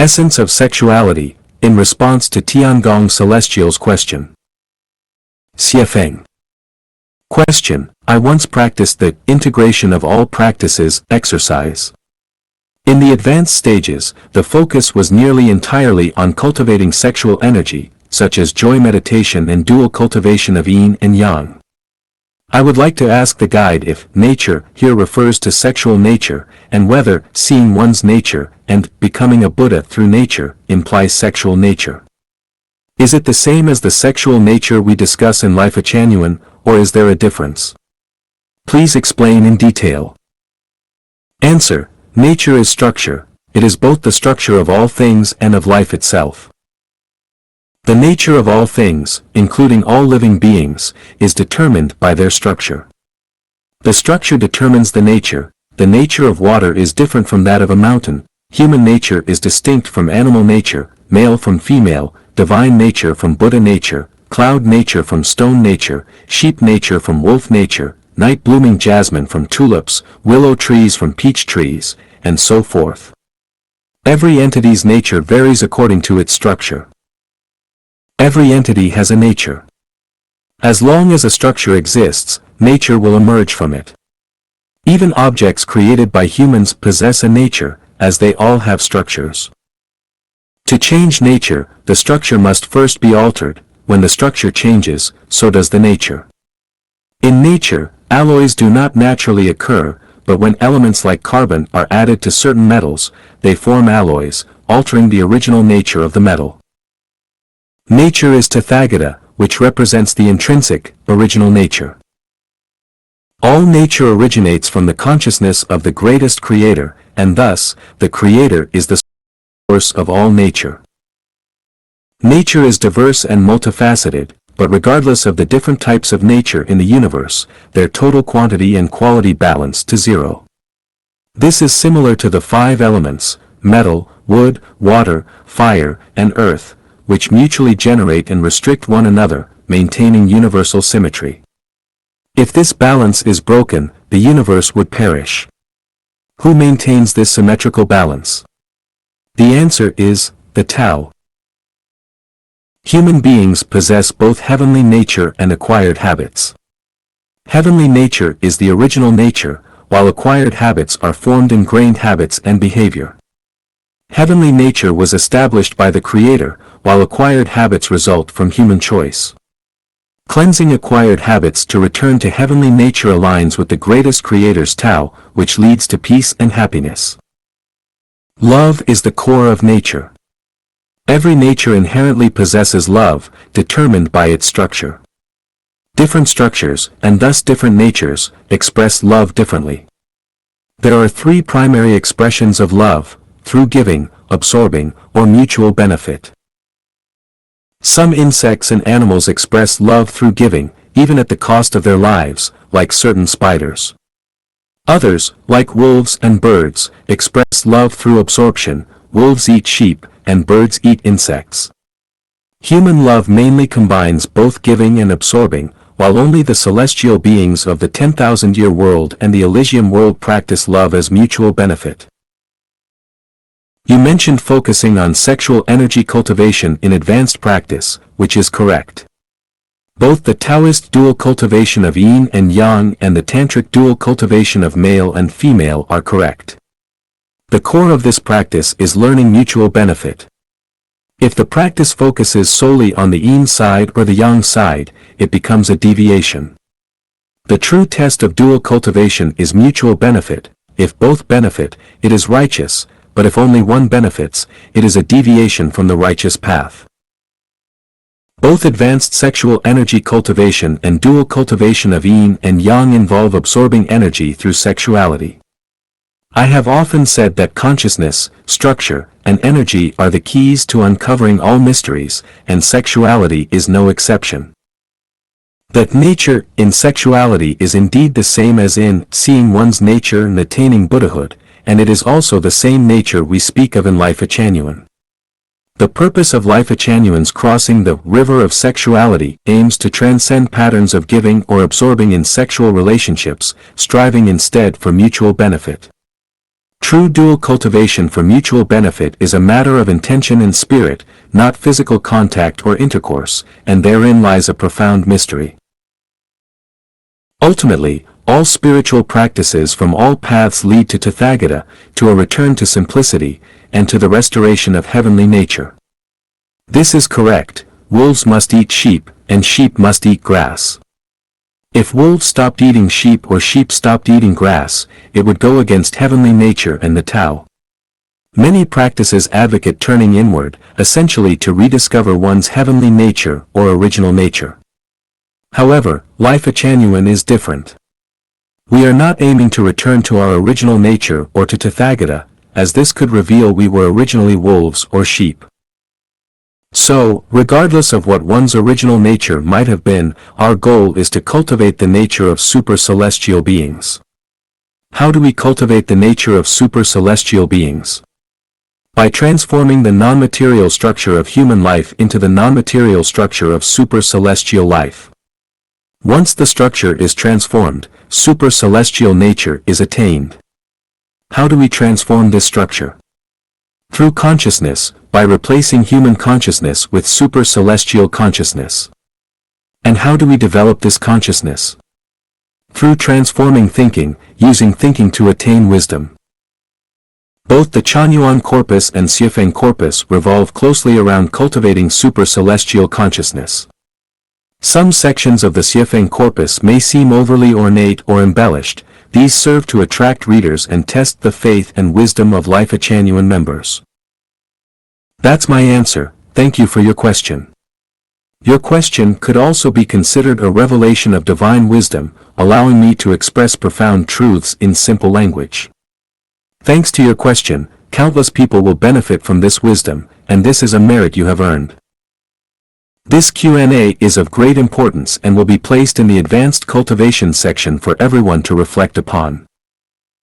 Essence of sexuality, in response to Tiangong Celestial's question. Xiefeng. Question: I once practiced the integration of all practices exercise. In the advanced stages, the focus was nearly entirely on cultivating sexual energy, such as joy meditation and dual cultivation of yin and yang. I would like to ask the guide if nature here refers to sexual nature, and whether seeing one's nature and becoming a Buddha through nature implies sexual nature. Is it the same as the sexual nature we discuss in Life Genuine, or is there a difference? Please explain in detail. Answer: Nature is structure. It is both the structure of all things and of life itself. The nature of all things, including all living beings, is determined by their structure. The structure determines the nature. The nature of water is different from that of a mountain. Human nature is distinct from animal nature, male from female, divine nature from Buddha nature, cloud nature from stone nature, sheep nature from wolf nature, night blooming jasmine from tulips, willow trees from peach trees, and so forth. Every entity's nature varies according to its structure. Every entity has a nature. As long as a structure exists, nature will emerge from it. Even objects created by humans possess a nature, as they all have structures. To change nature, the structure must first be altered. When the structure changes, so does the nature. In nature, alloys do not naturally occur, but when elements like carbon are added to certain metals, they form alloys, altering the original nature of the metal. Nature is Tathagata, which represents the intrinsic, original nature. All nature originates from the consciousness of the greatest creator, and thus, the creator is the source of all nature. Nature is diverse and multifaceted, but regardless of the different types of nature in the universe, their total quantity and quality balance to zero. This is similar to the 5 elements, metal, wood, water, fire, and earth, which mutually generate and restrict one another, maintaining universal symmetry. If this balance is broken, the universe would perish. Who maintains this symmetrical balance? The answer is the Tao. Human beings possess both heavenly nature and acquired habits. Heavenly nature is the original nature, while acquired habits are formed ingrained habits and behavior. Heavenly nature was established by the Creator, while acquired habits result from human choice. Cleansing acquired habits to return to heavenly nature aligns with the greatest Creator's Tao, which leads to peace and happiness. Love is the core of nature. Every nature inherently possesses love, determined by its structure. Different structures, and thus different natures, express love differently. There are 3 primary expressions of love: through giving, absorbing, or mutual benefit. Some insects and animals express love through giving, even at the cost of their lives, like certain spiders. Others, like wolves and birds, express love through absorption. Wolves eat sheep, and birds eat insects. Human love mainly combines both giving and absorbing, while only the celestial beings of the 10,000-year world and the Elysium world practice love as mutual benefit. You mentioned focusing on sexual energy cultivation in advanced practice, which is correct. Both the Taoist dual cultivation of yin and yang and the Tantric dual cultivation of male and female are correct. The core of this practice is learning mutual benefit. If the practice focuses solely on the yin side or the yang side, it becomes a deviation. The true test of dual cultivation is mutual benefit. If both benefit, it is righteous, but if only one benefits, it is a deviation from the righteous path. Both advanced sexual energy cultivation and dual cultivation of yin and yang involve absorbing energy through sexuality. I have often said that consciousness, structure, and energy are the keys to uncovering all mysteries, and sexuality is no exception. That nature in sexuality is indeed the same as in seeing one's nature and attaining Buddhahood, and it is also the same nature we speak of in Life Genuine. The purpose of Life Genuine's crossing the river of sexuality aims to transcend patterns of giving or absorbing in sexual relationships, striving instead for mutual benefit. True dual cultivation for mutual benefit is a matter of intention and spirit, not physical contact or intercourse, and therein lies a profound mystery. Ultimately, all spiritual practices from all paths lead to Tathagata, to a return to simplicity, and to the restoration of heavenly nature. This is correct. Wolves must eat sheep, and sheep must eat grass. If wolves stopped eating sheep or sheep stopped eating grass, it would go against heavenly nature and the Tao. Many practices advocate turning inward, essentially to rediscover one's heavenly nature or original nature. However, life Changyuan is different. We are not aiming to return to our original nature or to Tathagata, as this could reveal we were originally wolves or sheep. So, regardless of what one's original nature might have been, our goal is to cultivate the nature of super-celestial beings. How do we cultivate the nature of super-celestial beings? By transforming the non-material structure of human life into the non-material structure of super-celestial life. Once the structure is transformed, super-celestial nature is attained. How do we transform this structure? Through consciousness, by replacing human consciousness with super-celestial consciousness. And how do we develop this consciousness? Through transforming thinking, using thinking to attain wisdom. Both the Changyuan corpus and Xiefeng corpus revolve closely around cultivating super-celestial consciousness. Some sections of the Xiefeng corpus may seem overly ornate or embellished. These serve to attract readers and test the faith and wisdom of Life Changyuan members. That's my answer. Thank you for your question. Your question could also be considered a revelation of divine wisdom, allowing me to express profound truths in simple language. Thanks to your question, countless people will benefit from this wisdom, and this is a merit you have earned. This Q&A is of great importance and will be placed in the advanced cultivation section for everyone to reflect upon.